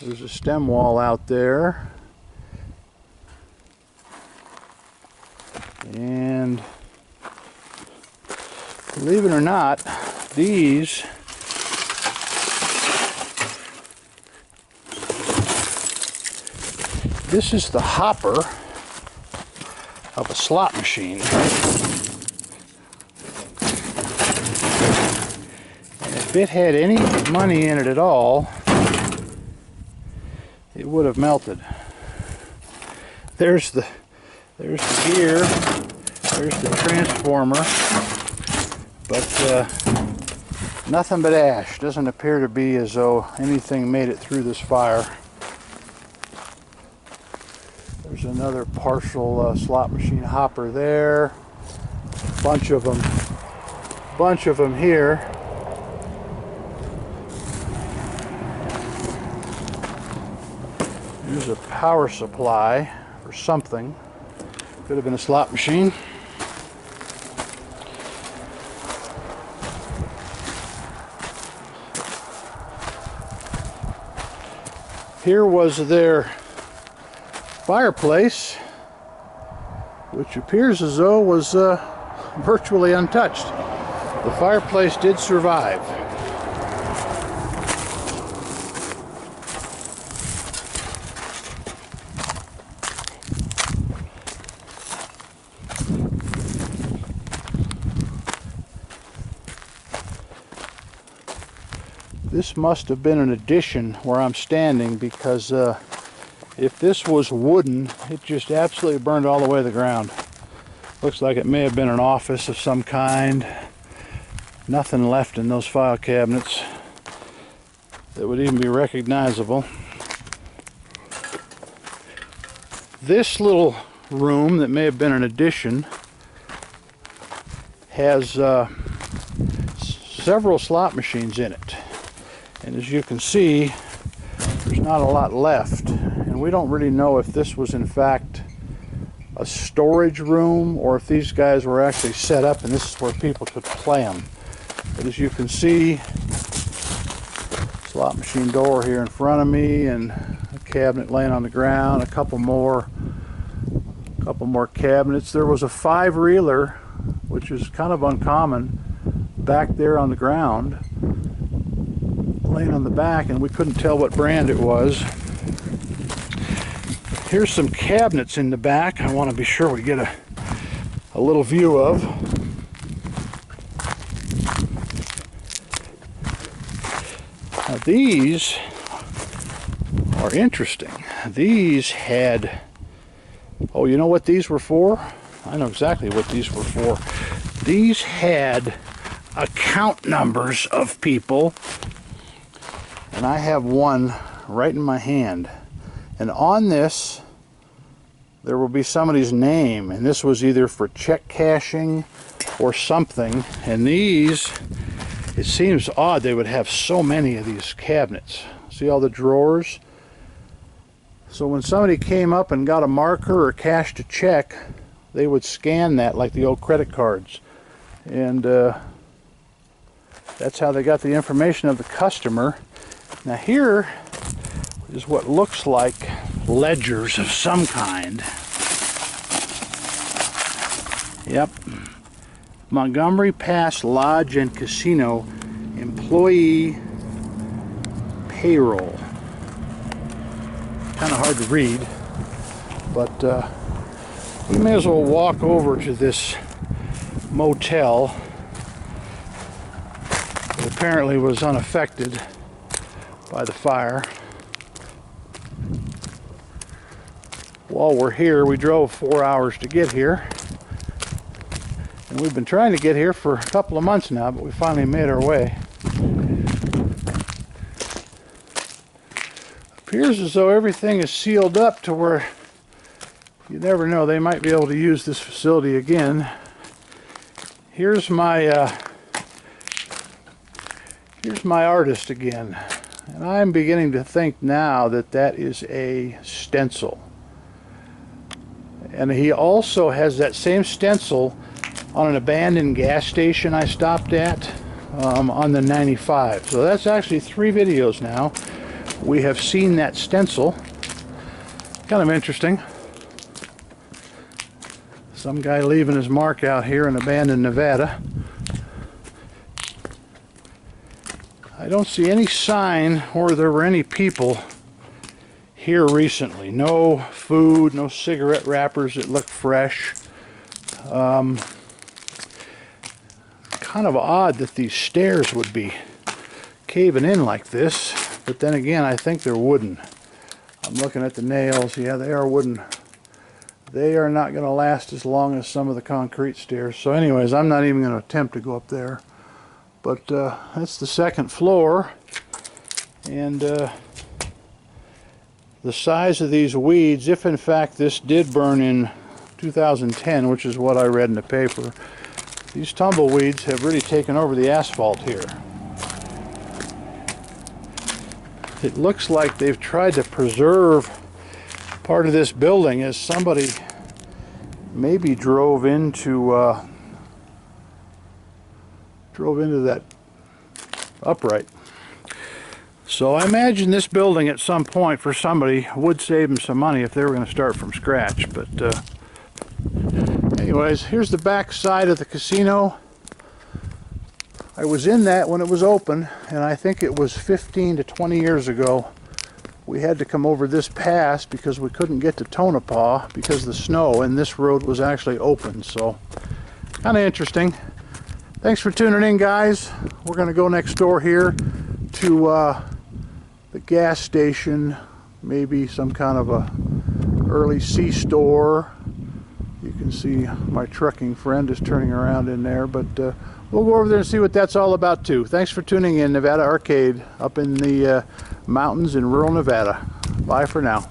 There's a stem wall out there. And believe it or not, this is the hopper of a slot machine. And if it had any money in it at all, it would have melted. There's the gear, there's the transformer, but nothing but ash. Doesn't appear to be as though anything made it through this fire. There's another partial slot machine hopper there. Bunch of them here. There's a power supply for something. Could have been a slot machine. Here was their fireplace, which appears as though was virtually untouched. The fireplace did survive. This must have been an addition where I'm standing, because if this was wooden, it just absolutely burned all the way to the ground. Looks like it may have been an office of some kind. Nothing left in those file cabinets that would even be recognizable. This little room that may have been an addition has several slot machines in it. And as you can see, there's not a lot left. And we don't really know if this was in fact a storage room or if these guys were actually set up and this is where people could play them. But as you can see, slot machine door here in front of me, and a cabinet laying on the ground, a couple more cabinets. There was a 5-reeler, which is kind of uncommon, back there on the ground, laying on the back, and we couldn't tell what brand it was. Here's some cabinets in the back I want to be sure we get a little view of. Now these are interesting. These had, oh, you know what these were for? I know exactly what these were for. These had account numbers of people, and I have one right in my hand. And on this, there will be somebody's name, and this was either for check cashing or something. And these, it seems odd they would have so many of these cabinets. See all the drawers? So when somebody came up and got a marker or cashed a check, they would scan that like the old credit cards. And that's how they got the information of the customer. Now here is what looks like ledgers of some kind. Yep. Montgomery Pass Lodge and Casino Employee Payroll. Kind of hard to read, but we may as well walk over to this motel that apparently was unaffected by the fire. While we're here, we drove 4 hours to get here, and we've been trying to get here for a couple of months now, but we finally made our way. Appears as though everything is sealed up to where you never know, they might be able to use this facility again. Here's my artist again, and I'm beginning to think now that that is a stencil. And he also has that same stencil on an abandoned gas station I stopped at on the 95. So that's actually 3 videos now we have seen that stencil. Kind of interesting. Some guy leaving his mark out here in abandoned Nevada. I don't see any sign or there were any people here recently. No food, no cigarette wrappers that look fresh. Kind of odd that these stairs would be caving in like this, but then again, I think they're wooden. I'm looking at the nails. Yeah, they are wooden. They are not going to last as long as some of the concrete stairs. So anyways, I'm not even going to attempt to go up there. But that's the second floor. And the size of these weeds, if in fact this did burn in 2010, which is what I read in the paper, these tumbleweeds have really taken over the asphalt here. It looks like they've tried to preserve part of this building as somebody maybe drove into that upright. So I imagine this building at some point for somebody would save them some money if they were going to start from scratch. But anyways, here's the back side of the casino. I was in that when it was open, and I think it was 15 to 20 years ago. We had to come over this pass because we couldn't get to Tonopah because of the snow, and this road was actually open. So kind of interesting. Thanks for tuning in, guys. We're going to go next door here to the gas station, maybe some kind of a early C-store. You can see my trucking friend is turning around in there, but we'll go over there and see what that's all about too. Thanks for tuning in. Nevada Arcade up in the mountains in rural Nevada. Bye for now.